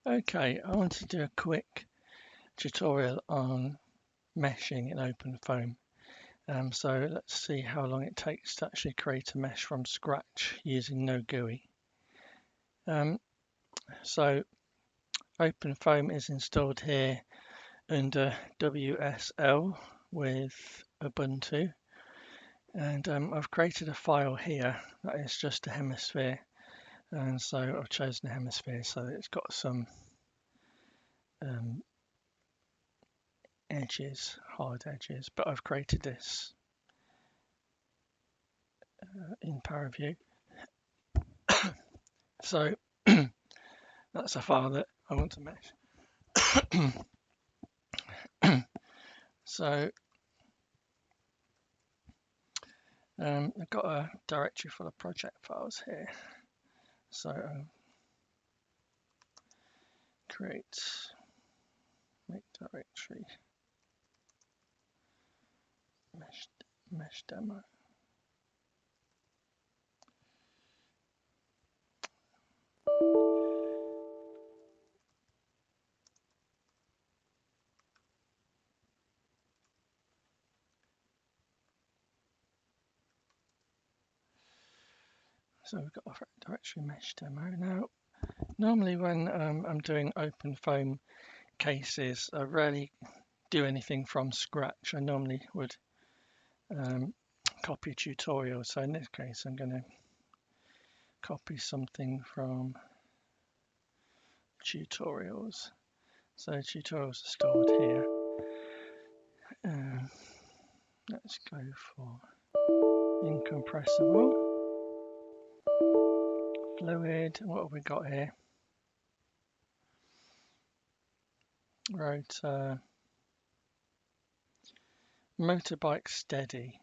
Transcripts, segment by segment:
Okay, I want to do a quick tutorial on meshing in OpenFoam. So let's see how long it takes to actually create a mesh from scratch using no GUI. So OpenFoam is installed here under WSL with Ubuntu, and I've created a file here that is just a hemisphere, and so I've chosen a hemisphere so that it's got some edges, hard edges, but I've created this in Paraview. So that's a file that I want to mesh. So I've got a directory full of project files here. So make directory, mesh demo. So we've got a directory mesh demo. Now, normally when I'm doing OpenFoam cases, I rarely do anything from scratch. I normally would copy a tutorial. So in this case, I'm going to copy something from tutorials. So tutorials are stored here. Let's go for incompressible, fluid. What have we got here? Rotor, motorbike steady.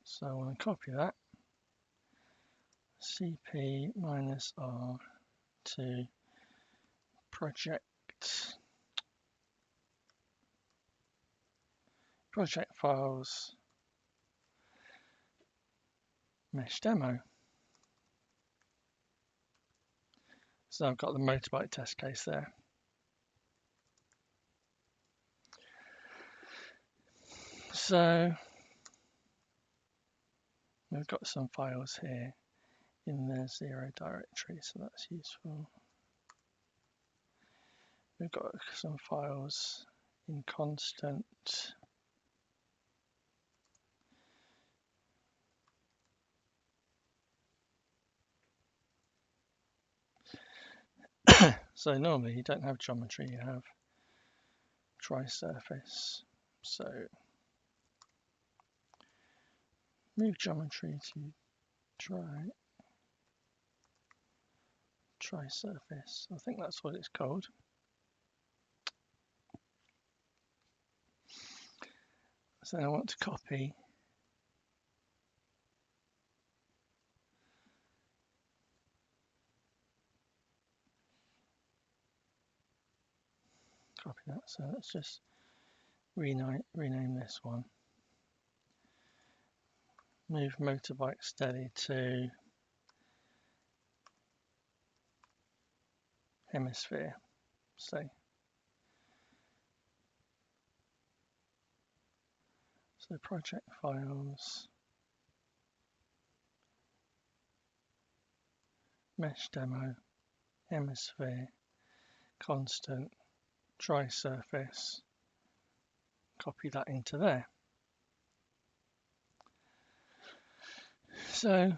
So I want to copy that. CP -R to project files, mesh demo. So I've got the motorbike test case there. So we've got some files here in the 0 directory, so that's useful. We've got some files in constant. So normally you don't have geometry, you have triSurface. So move geometry to triSurface. I think that's what it's called. So I want to copy that. So let's just rename this one. Move motorbike steady to hemisphere. So project files, mesh demo, hemisphere, constant, triSurface. Copy that into there. So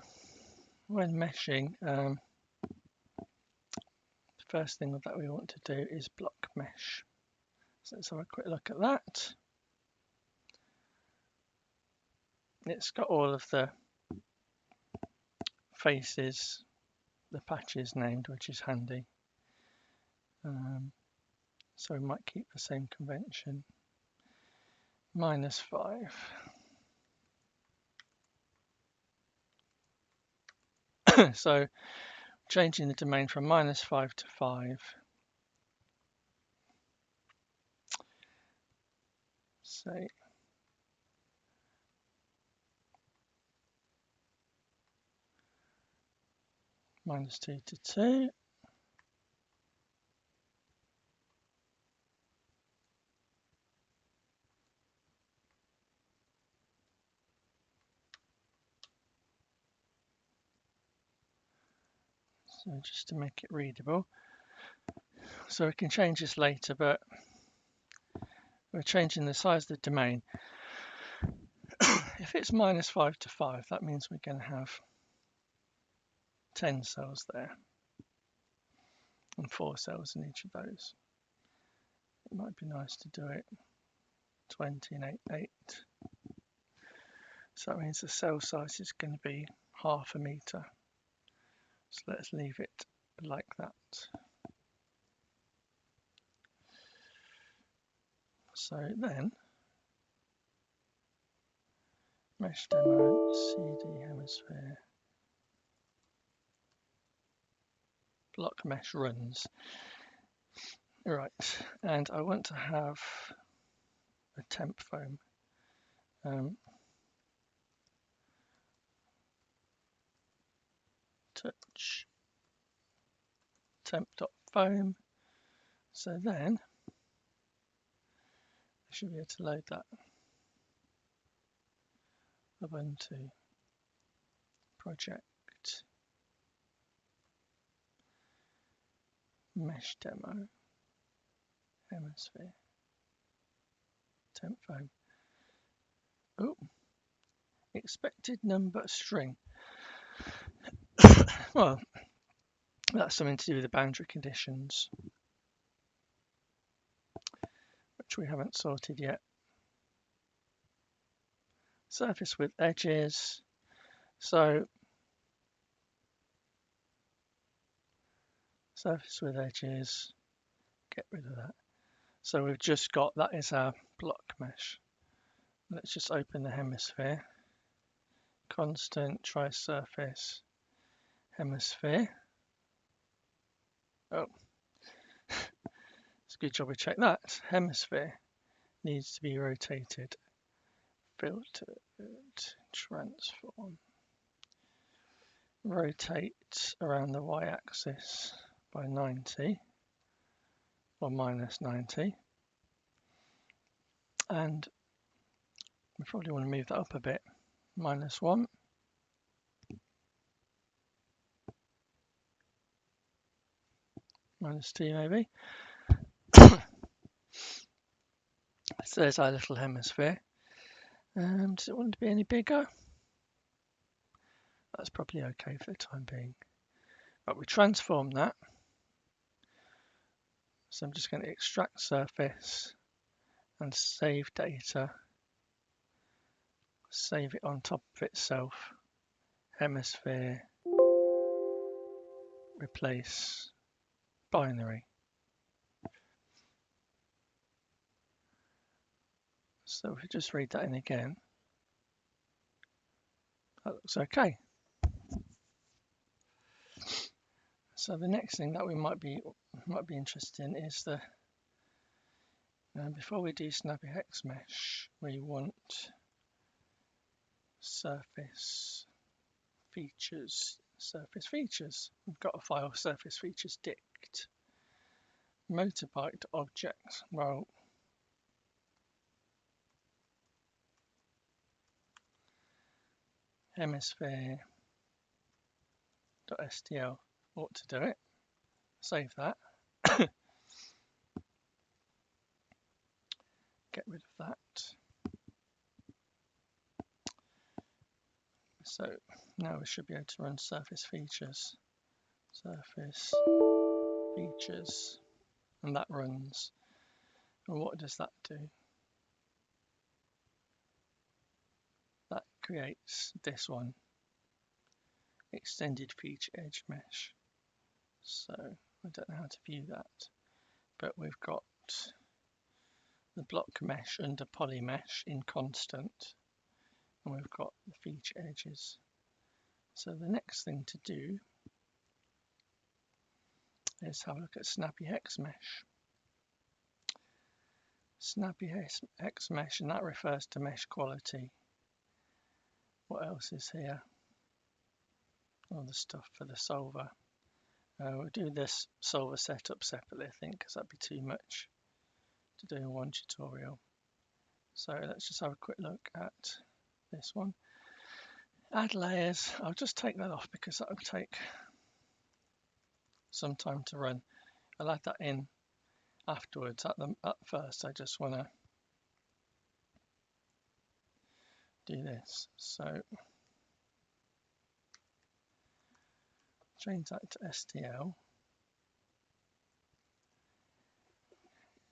when meshing, the first thing that we want to do is blockMesh. So let's have a quick look at that. It's got all of the faces, the patches named, which is handy. So we might keep the same convention. -5. So changing the domain from -5 to 5. Say -2 to 2. So just to make it readable. So we can change this later, but we're changing the size of the domain. If it's -5 to 5, that means we're going to have 10 cells there and 4 cells in each of those. It might be nice to do it 20 and 8, 8. So that means the cell size is going to be ½ a meter. So let's leave it like that. So then, mesh demo, CD hemisphere, blockMesh runs. Right, and I want to have a temp.foam. Touch temp.foam. So then I should be able to load that. Ubuntu project mesh demo hemisphere temp.foam. Oh, expected number string. Well, that's something to do with the boundary conditions, which we haven't sorted yet. Surface with edges. So surface with edges, get rid of that. So we've just got, that is our block mesh. Let's just open the hemisphere. Constant triSurface hemisphere. Oh, it's a good job we checked that. Hemisphere needs to be rotated. Filtered, transform. Rotate around the y-axis by 90 or -90. And we probably want to move that up a bit. -1. -2 maybe. So there's our little hemisphere. Does it want to be any bigger? That's probably okay for the time being. But we transform that. So I'm just going to extract surface and save data. Save it on top of itself. Hemisphere. Replace binary. So if we just read that in again, that looks okay. So the next thing that we might be interested in is the before we do snappyHexMesh, we want surface features. Surface features. We've got a file surfaceFeaturesDict. Motorbike object. Well, hemisphere.stl ought to do it. Save that. Get rid of that. So now we should be able to run surface features. Surface features. And that runs. And what does that do? That creates this one. Extended feature edge mesh. So I don't know how to view that, but we've got the block mesh under polymesh in constant, and we've got the feature edges. So the next thing to do is have a look at snappyHexMesh. snappyHexMesh, and that refers to mesh quality. What else is here? all the stuff for the solver. We'll do this solver setup separately, I think, because that'd be too much to do in one tutorial. So let's just have a quick look at this one. Add layers. I'll just take that off because that will take some time to run. I'll add that in afterwards. At first, I just want to do this. So change that to STL.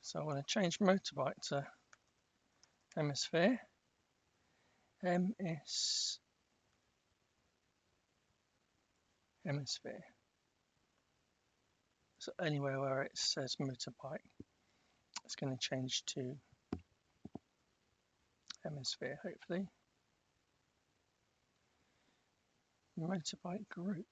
So I want to change motorbike to hemisphere. Hemisphere. So anywhere where it says motorbike, it's going to change to hemisphere, hopefully. Motorbike group.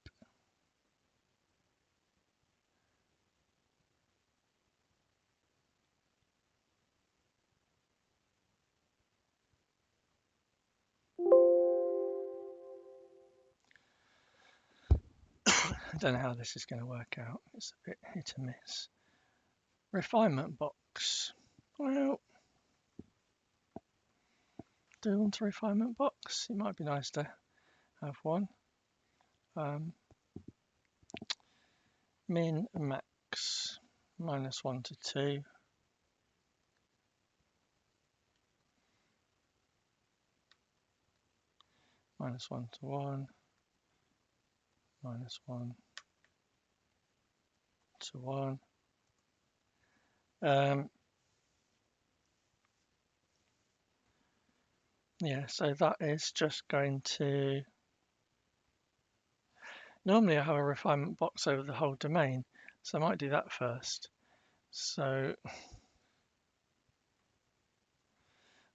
I don't know how this is going to work out. It's a bit hit and miss. Refinement box. Well, do you want a refinement box? It might be nice to have one. Min and max, -1 to 2. -1 to 1. -1 to 1. Yeah, so that is just going to... Normally I have a refinement box over the whole domain, so I might do that first. So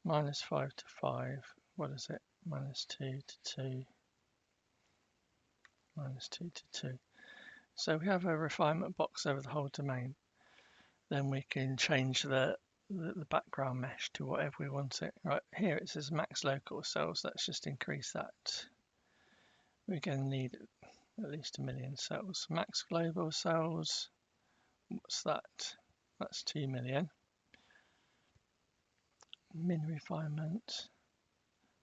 -5 to 5, what is it? -2 to 2, -2 to 2. So we have a refinement box over the whole domain. Then we can change the background mesh to whatever we want it. Right here it says max local cells. Let's just increase that. We're going to need at least 1 million cells. Max global cells, what's that? That's 2 million. Min refinement,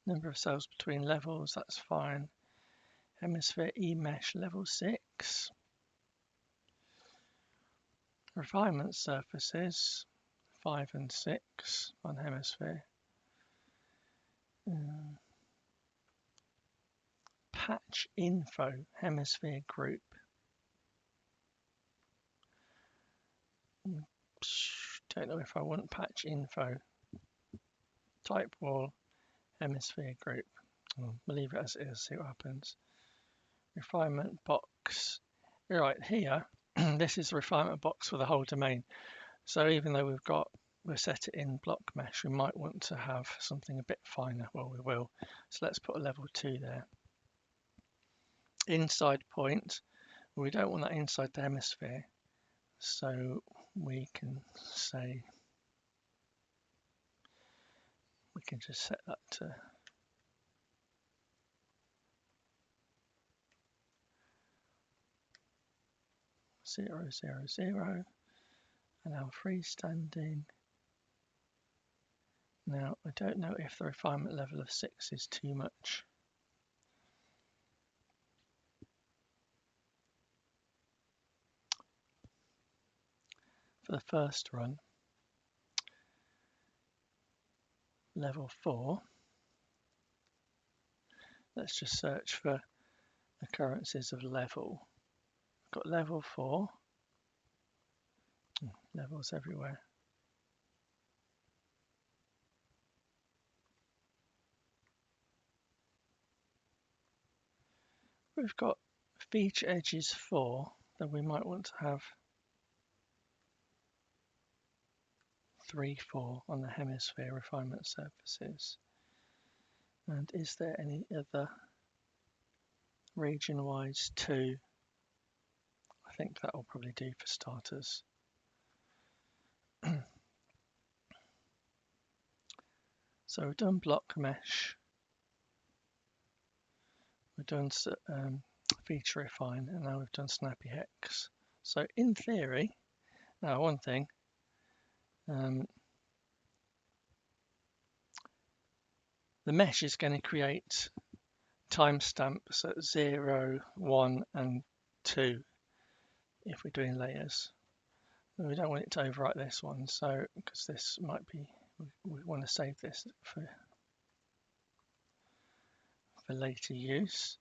number of cells between levels, that's fine. Hemisphere E-mesh level 6. Refinement surfaces, 5 and 6 on hemisphere. Patch info, hemisphere group. Don't know if I want patch info. Type wall, hemisphere group. We'll leave it as it is, see what happens. Refinement box. Right here, this is the refinement box for the whole domain. So even though we've set it in blockMesh, we might want to have something a bit finer. Well, we will. So let's put a level 2 there. Inside point. We don't want that inside the hemisphere. So we can say, we can just set that to 0, 0, 0. And now freestanding. Now, I don't know if the refinement level of 6 is too much. For the first run, level 4, let's just search for occurrences of level. I've got level 4, levels everywhere. We've got feature edges 4, then we might want to have 3, 4 on the hemisphere refinement surfaces. And is there any other region-wise 2? I think that will probably do for starters. So we've done blockMesh. We've done feature refine, and now we've done snappyHex. So in theory, now one thing, the mesh is going to create timestamps at 0, 1, and 2 if we're doing layers. And we don't want it to overwrite this one, so because this might be, we want to save this for later use.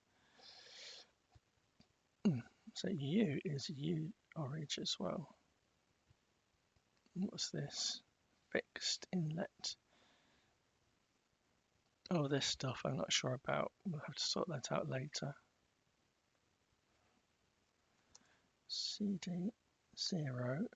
So U is U orange as well. What's this? Fixed inlet. Oh, this stuff I'm not sure about. We'll have to sort that out later. CD 0.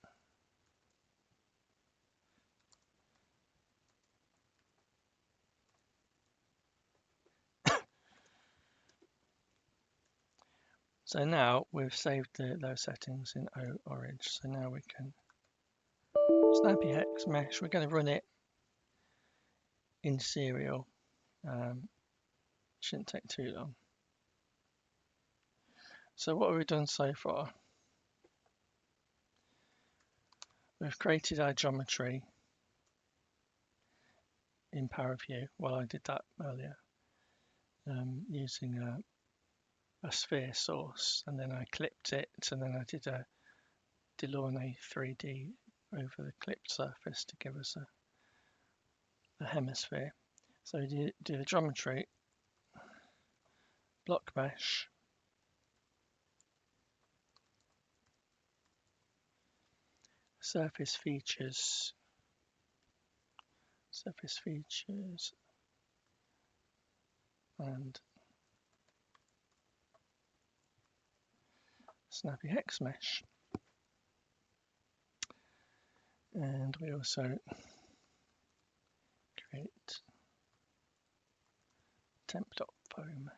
So now we've saved those settings in O orange. So now we can snappyHexMesh. We're going to run it in serial. Shouldn't take too long. So what have we done so far? We've created our geometry in Paraview. Well, I did that earlier using a sphere source, and then I clipped it, and then I did a Delaunay 3D over the clipped surface to give us a hemisphere. So we do the geometry, blockMesh, surfaceFeatures, and snappyHexMesh. And we also create temp.foam.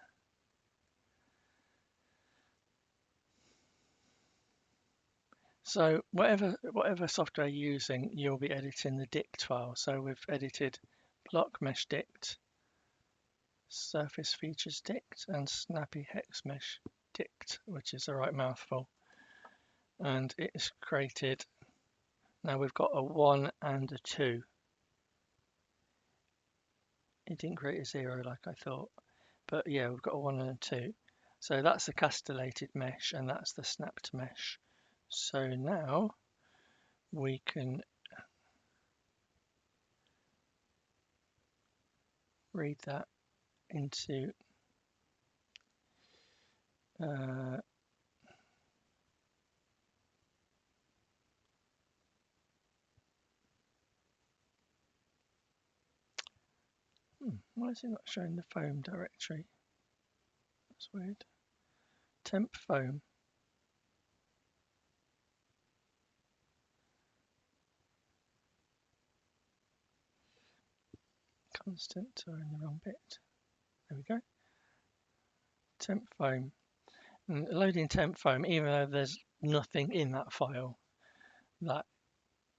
So whatever software you're using, you'll be editing the dict file. So we've edited blockMeshDict, surfaceFeaturesDict, and snappyHexMeshDict, which is the right mouthful. And it's created, now we've got a 1 and a 2. It didn't create a 0 like I thought, but yeah, we've got a 1 and a 2. So that's the castellated mesh, and that's the snapped mesh. So now we can read that into why is it not showing the foam directory? That's weird. Temp.foam. Constant, or in the wrong bit. There we go. Temp.foam. And loading temp.foam, even though there's nothing in that file, that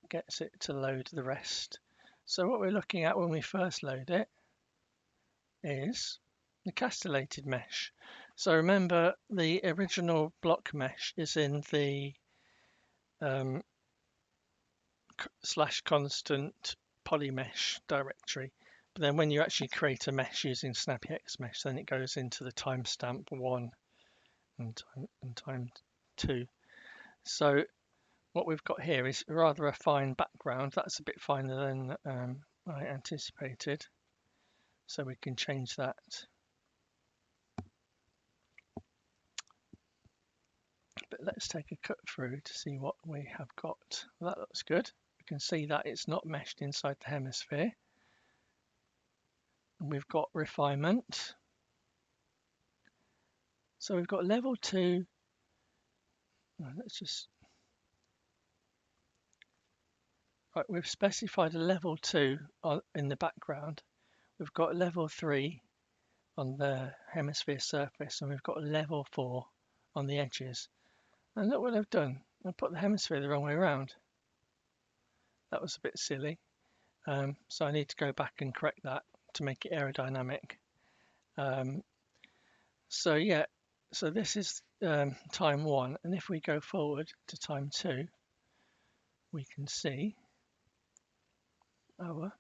gets it to load the rest. So what we're looking at when we first load it is the castellated mesh. So remember, the original block mesh is in the /constant polymesh directory. But then when you actually create a mesh using snappyHexMesh, then it goes into the timestamp 1 and time 2. So what we've got here is rather a fine background. That's a bit finer than I anticipated. So we can change that. But let's take a cut through to see what we have got. Well, that looks good. We can see that it's not meshed inside the hemisphere. And we've got refinement. So we've got level 2. Let's just... Right, we've specified a level 2 in the background. We've got level 3 on the hemisphere surface, and we've got level 4 on the edges. And look what I've done. I put the hemisphere the wrong way around. That was a bit silly. So I need to go back and correct that to make it aerodynamic. So yeah, So this is time 1, and if we go forward to time 2, we can see our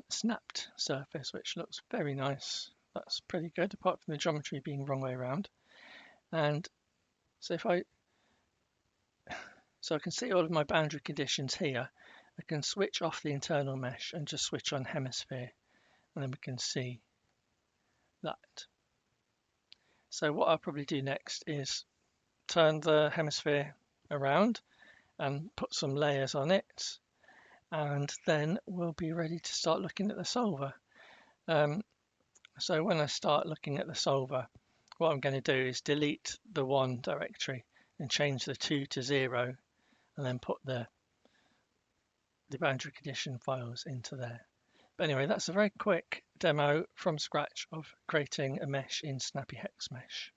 snapped surface, which looks very nice. That's pretty good, apart from the geometry being wrong way around. And so I can see all of my boundary conditions here. I can switch off the internal mesh and just switch on hemisphere, and then we can see that. So what I'll probably do next is turn the hemisphere around and put some layers on it, and then we'll be ready to start looking at the solver. So when I start looking at the solver, what I'm going to do is delete the 1 directory and change the 2 to 0, and then put the boundary condition files into there. But anyway, that's a very quick demo from scratch of creating a mesh in snappyHexMesh.